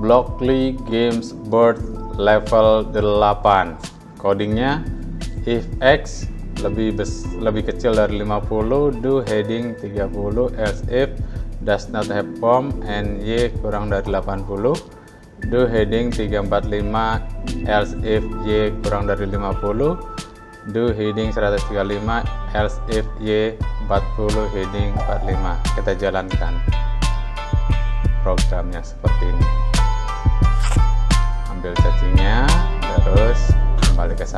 Blockly Games Bird level 8. Codingnya if X lebih kecil dari 50, do heading 30, else if does not have form and Y kurang dari 80, do heading 345, else if Y kurang dari 50, do heading 135, else if Y 40, heading 45. Kita jalankan programnya seperti ini. Ambil cacingnya, terus kembali ke sana.